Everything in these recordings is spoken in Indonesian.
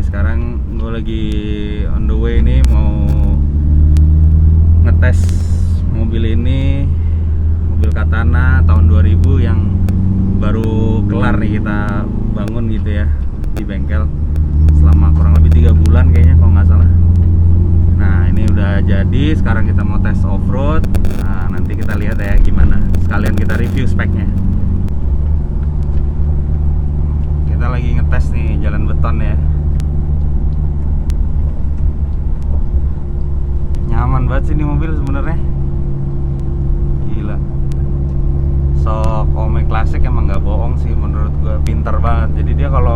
sekarang gue lagi on the way nih, mau ngetes mobil ini, mobil Katana tahun 2000 yang baru kelar nih kita bangun gitu ya di bengkel selama kurang lebih 3 bulan kayaknya kalau nggak salah. Nah ini udah jadi, sekarang kita mau tes off-road. Nah nanti kita lihat ya gimana, sekalian kita review speknya. Kita lagi ngetes nih jalan beton ya. Nyaman banget sih ini mobil sebenarnya. Gila. Sok Ome Classic emang nggak bohong sih menurut gue, pinter banget. Jadi dia kalau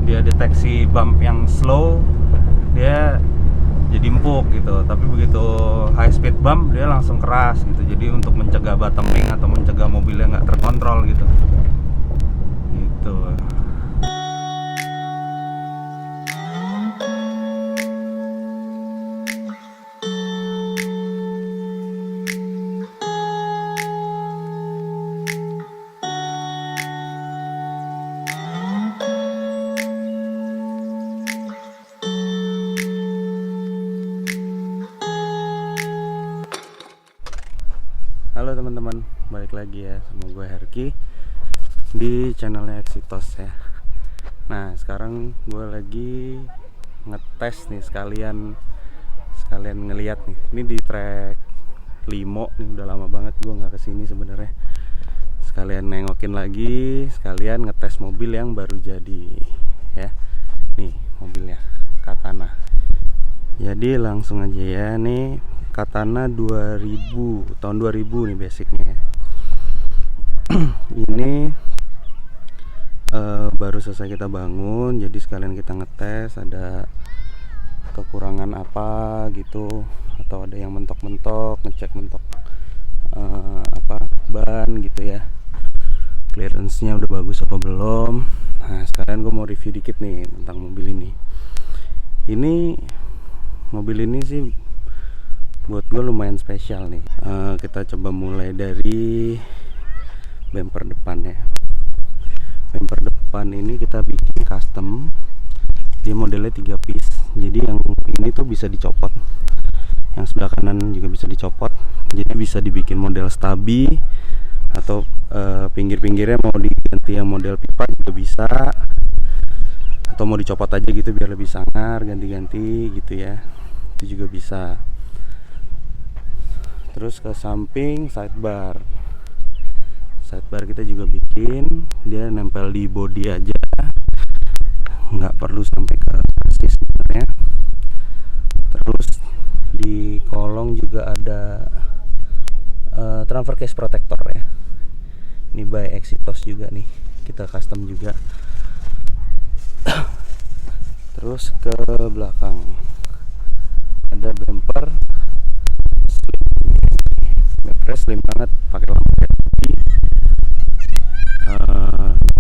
dia deteksi bump yang slow, dia jadi empuk gitu. Tapi begitu high speed bump dia langsung keras gitu. Jadi untuk mencegah bottoming atau mencegah mobilnya nggak terkontrol gitu. Gitu. Halo teman-teman, balik lagi ya sama gue Herky di channelnya Exitos ya. Nah sekarang gue lagi ngetes nih, sekalian ngeliat nih. Ini di trek Limo nih, udah lama banget gue nggak kesini sebenarnya. Sekalian nengokin lagi, sekalian ngetes mobil yang baru jadi ya. Nih mobilnya Katana. Jadi langsung aja ya, nih Katana 2000, tahun 2000 nih basicnya ya. Ini baru selesai kita bangun, jadi sekalian kita ngetes ada kekurangan apa gitu, atau ada yang mentok-mentok, ngecek mentok ban gitu ya, clearance-nya udah bagus apa belum. Nah sekalian gue mau review dikit nih tentang mobil ini. Mobil ini sih buat gue lumayan spesial nih. Kita coba mulai dari bumper depan ya. Bumper depan ini kita bikin custom. Dia modelnya 3 piece. Jadi yang ini tuh bisa dicopot. Yang sebelah kanan juga bisa dicopot. Jadi bisa dibikin model stabi, atau pinggir-pinggirnya mau diganti yang model pipa juga bisa. Atau mau dicopot aja gitu biar lebih sangar, ganti-ganti gitu ya. Itu juga bisa. Terus ke samping sidebar kita juga bikin, dia nempel di bodi aja, nggak perlu sampai ke chassis sebenarnya. Terus di kolong juga ada transfer case protector ya. Ini by Exitos juga nih, kita custom juga. Terus ke belakang ada bumper slim banget, pakai lampu LED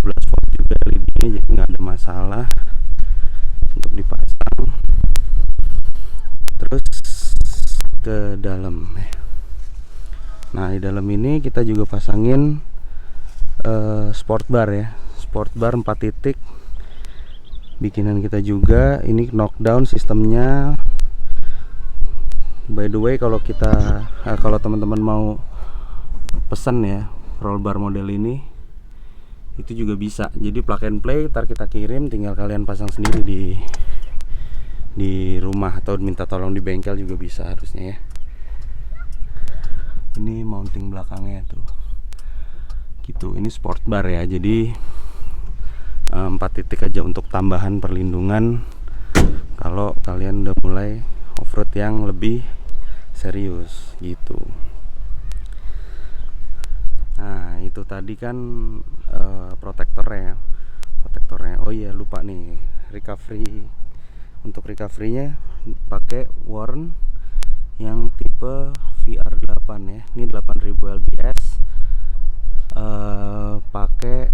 12 volt juga LED-nya, jadi nggak ada masalah untuk dipasang. Terus ke dalam. Nah di dalam ini kita juga pasangin sport bar ya, sport bar 4 titik bikinan kita juga. Ini knockdown sistemnya. By the way, kalau teman-teman mau pesen ya roll bar model ini, itu juga bisa. Jadi plug and play, ntar kita kirim, tinggal kalian pasang sendiri di rumah atau minta tolong di bengkel juga bisa harusnya ya. Ini mounting belakangnya tuh, gitu. Ini sport bar ya, jadi 4 titik aja untuk tambahan perlindungan kalau kalian udah mulai off-road yang lebih serius gitu. Nah itu tadi kan protektornya. Oh iya lupa nih, recovery. Untuk recovery-nya pakai Warn yang tipe VR8 ya. Ini 8000 lbs, pakai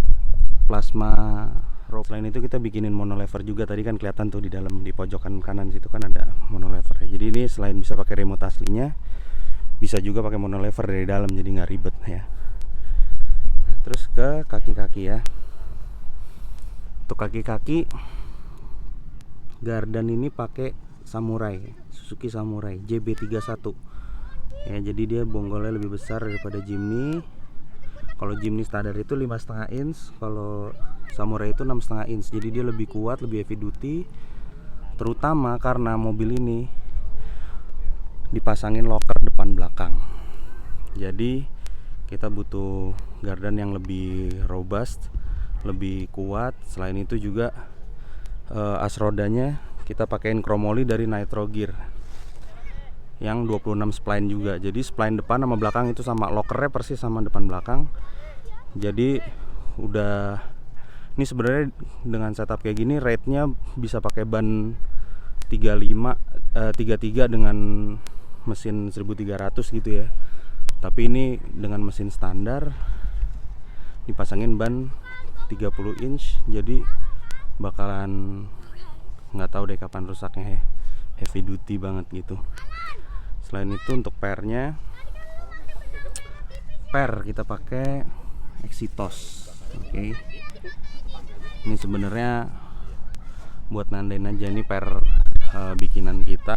plasma rope. Selain itu kita bikinin monolever juga. Tadi kan kelihatan tuh di dalam, di pojokan kanan situ kan ada monolever ya. Jadi ini selain bisa pakai remote aslinya, bisa juga pakai monolever dari dalam, jadi nggak ribet ya. Nah, terus ke kaki-kaki ya. Untuk kaki-kaki gardan ini pakai Samurai, Suzuki Samurai JB31 ya, jadi dia bonggolnya lebih besar daripada Jimny. Kalau Jimny standar itu 5,5 inch, kalau Samurai itu 6,5 inch, jadi dia lebih kuat, lebih heavy duty, terutama karena mobil ini dipasangin locker depan belakang. Jadi kita butuh gardan yang lebih robust, lebih kuat. Selain itu juga as rodanya kita pakein chromoly dari Nitro Gear yang 26 spline juga. Jadi spline depan sama belakang itu sama, lockernya persis sama depan belakang. Jadi udah, ini sebenarnya dengan setup kayak gini rate-nya bisa pakai ban 33 dengan mesin 1300 gitu ya. Tapi ini dengan mesin standar dipasangin ban 30 inch, jadi bakalan nggak tahu deh kapan rusaknya ya. Heavy duty banget gitu. Selain itu untuk pernya, kita pakai Exitos. Oke. Ini sebenarnya buat nandain aja, ini bikinan kita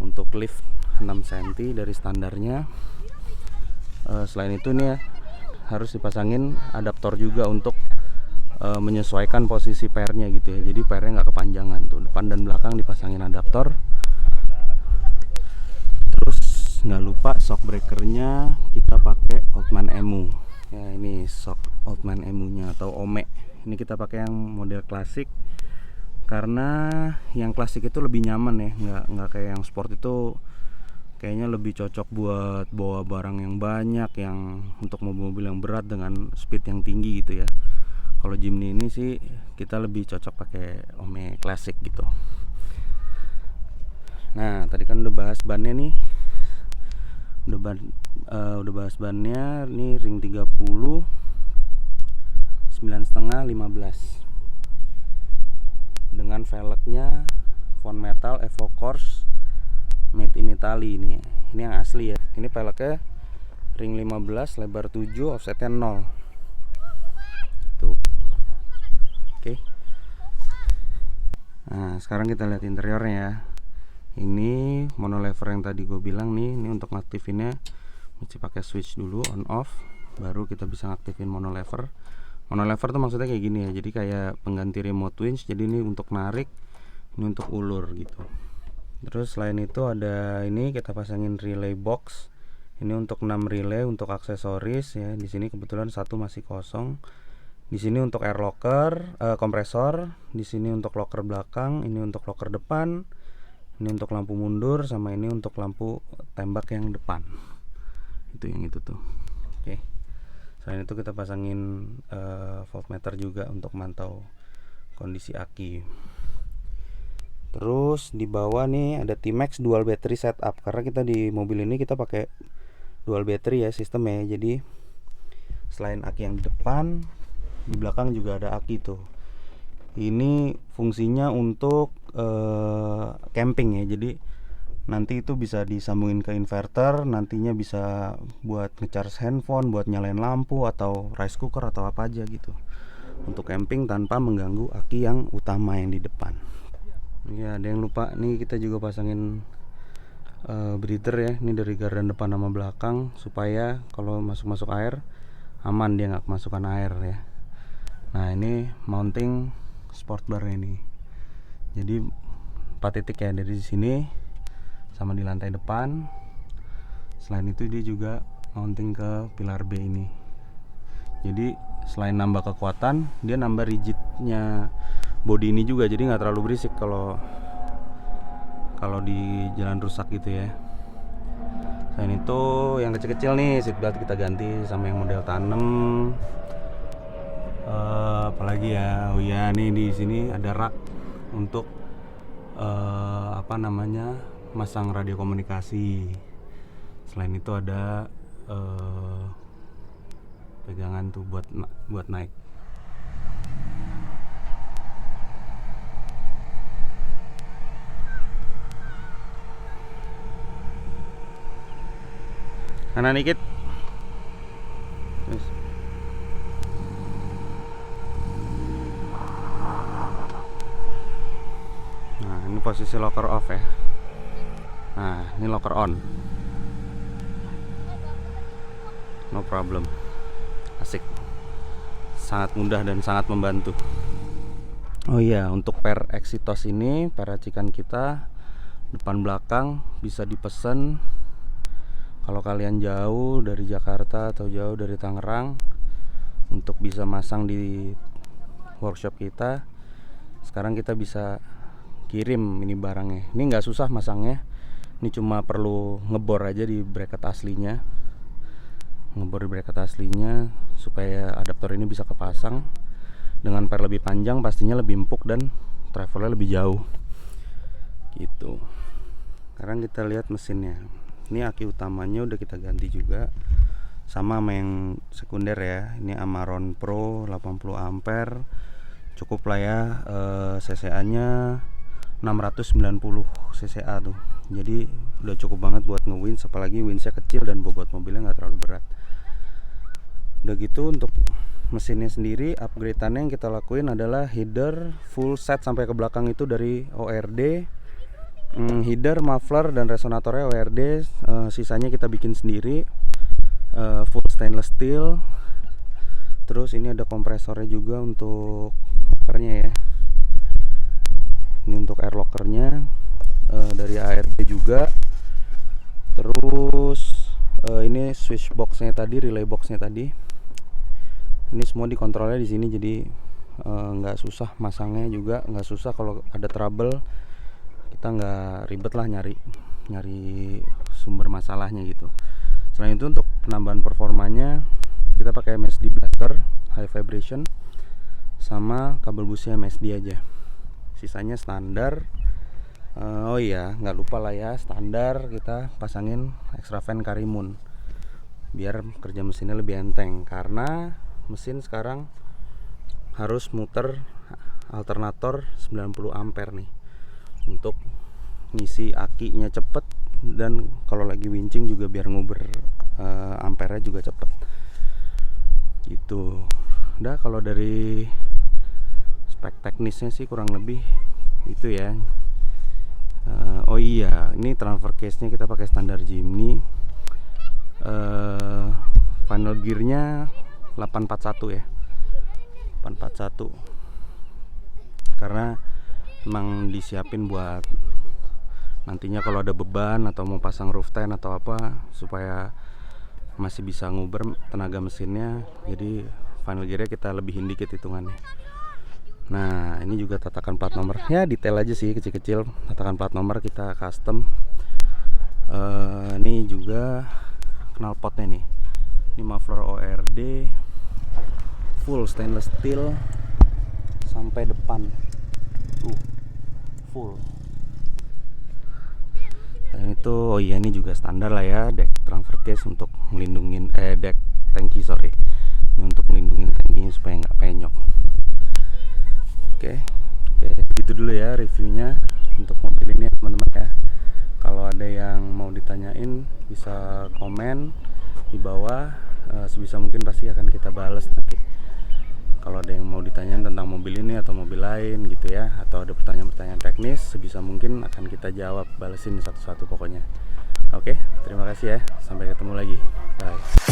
untuk lift 6 cm dari standarnya. Selain itu nih ya, harus dipasangin adaptor juga untuk menyesuaikan posisi pernya gitu ya. Jadi pernya nggak kepanjangan tuh, depan dan belakang dipasangin adaptor. Terus nggak lupa shock breakernya kita pakai Oldman Emu ya, ini shock Oldman Emu nya atau Ome. Ini kita pakai yang model klasik karena yang klasik itu lebih nyaman ya, nggak kayak yang sport itu kayaknya lebih cocok buat bawa barang yang banyak, yang untuk mobil-mobil yang berat dengan speed yang tinggi gitu ya. Kalau Jimny ini sih kita lebih cocok pakai Ome klasik gitu. Nah, tadi kan udah bahas bannya nih. Udah bahas bannya nih, ring 30 9,5 15 dengan velgnya Von Metal Evo Corse made in Italy. Ini yang asli ya. Ini velgnya ring 15, lebar 7, offsetnya 0 tuh. Oke. Nah, sekarang kita lihat interiornya ya. Ini monolever yang tadi gue bilang nih, ini untuk ngaktifinnya mesti pakai switch dulu on off, baru kita bisa ngaktifin monolever. Monolever tuh maksudnya kayak gini ya, jadi kayak pengganti remote winch. Jadi ini untuk narik, ini untuk ulur gitu. Terus selain itu ada ini, kita pasangin relay box. Ini untuk 6 relay untuk aksesoris ya. Di sini kebetulan satu masih kosong. Di sini untuk air locker, kompresor. Di sini untuk locker belakang, ini untuk locker depan. Ini untuk lampu mundur, sama ini untuk lampu tembak yang depan. Itu yang itu tuh. Oke. Selain itu kita pasangin voltmeter juga untuk mantau kondisi aki. Terus di bawah nih ada T-Max dual battery setup, karena kita di mobil ini kita pakai dual battery ya sistemnya. Jadi selain aki yang di depan, di belakang juga ada aki tuh. Ini fungsinya untuk camping ya. Jadi nanti itu bisa disambungin ke inverter, nantinya bisa buat ngecharge handphone, buat nyalain lampu atau rice cooker atau apa aja gitu. Untuk camping tanpa mengganggu aki yang utama yang di depan. Ya, ada yang lupa nih, kita juga pasangin breather ya. Ini dari gardan depan sama belakang supaya kalau masuk air aman, dia nggak kemasukan air ya. Nah, ini mounting sport bar ini. Jadi 4 titik ya, dari sini sama di lantai depan. Selain itu dia juga mounting ke pilar B ini. Jadi selain nambah kekuatan, dia nambah rigidnya body ini juga. Jadi nggak terlalu berisik kalau di jalan rusak gitu ya. Selain itu yang kecil-kecil nih, seatbelt kita ganti sama yang model tanem. Apalagi ya, oh ya, nih di sini ada rak untuk masang radio komunikasi. Selain itu ada pegangan tuh buat naik. Kanan dikit. ini posisi locker off ya. Nah, ini locker on. No problem. Asik. Sangat mudah dan sangat membantu. Oh iya, untuk per Exitos ini, per racikan kita depan belakang bisa dipesan. Kalau kalian jauh dari Jakarta atau jauh dari Tangerang, untuk bisa masang di workshop kita, sekarang kita bisa kirim ini barangnya. Ini nggak susah masangnya. Ini cuma perlu ngebor aja di bracket aslinya. Ngebor di bracket aslinya supaya adaptor ini bisa kepasang. Dengan per lebih panjang pastinya lebih empuk dan travelnya lebih jauh gitu. Sekarang kita lihat mesinnya. Ini aki utamanya udah kita ganti juga, sama yang sekunder ya. Ini Amaron Pro 80 ampere. Cukup lah ya, CCA nya 690 CCA tuh. Jadi udah cukup banget buat nge-winch, apalagi winchnya kecil dan bobot mobilnya nggak terlalu berat. Udah gitu, untuk mesinnya sendiri upgrade-annya yang kita lakuin adalah header full set sampai ke belakang itu dari ORD. Header, muffler, dan resonatornya ORD, sisanya kita bikin sendiri, full stainless steel. Terus ini ada kompresornya juga untuk lockernya ya. Ini untuk air lockernya, dari ARD juga. Terus ini switch boxnya tadi, relay boxnya tadi. Ini semua dikontrolnya di sini, jadi nggak susah masangnya juga, nggak susah kalau ada trouble. Kita nggak ribet lah nyari sumber masalahnya gitu. Selain itu, untuk penambahan performanya kita pakai MSD blaster high vibration sama kabel busnya MSD aja. Sisanya standar. Oh iya, nggak lupa lah ya, standar kita pasangin extra fan Karimun biar kerja mesinnya lebih enteng, karena mesin sekarang harus muter alternator 90 ampere nih untuk ngisi akinya cepet, dan kalau lagi winching juga biar nguber ampere juga cepet gitu. Udah, kalau dari spek teknisnya sih kurang lebih itu ya. Oh iya, ini transfer case nya kita pakai standar Jimny. Final gearnya 841 ya, 841, karena emang disiapin buat nantinya kalau ada beban atau mau pasang roof tent atau apa, supaya masih bisa nguber tenaga mesinnya. Jadi final gearnya kita lebihin dikit hitungannya. Nah, ini juga tatakan plat nomor ya, detail aja sih, kecil-kecil. Tatakan plat nomor kita custom. Ini juga knalpotnya nih. Ini muffler ORD full stainless steel sampai depan tuh, full. Dan itu, oh iya, ini juga standar lah ya, deck transfer case untuk melindungin deck tangki, sorry, ini untuk melindungin tangkinya supaya nggak penyok. Oke, gitu dulu ya reviewnya untuk mobil ini ya teman-teman ya. Kalau ada yang mau ditanyain bisa komen di bawah, sebisa mungkin pasti akan kita balas nanti. Kalau ada yang mau ditanyain tentang mobil ini atau mobil lain gitu ya, atau ada pertanyaan-pertanyaan teknis, sebisa mungkin akan kita jawab, balesin satu-satu pokoknya. Oke, terima kasih ya, sampai ketemu lagi, bye.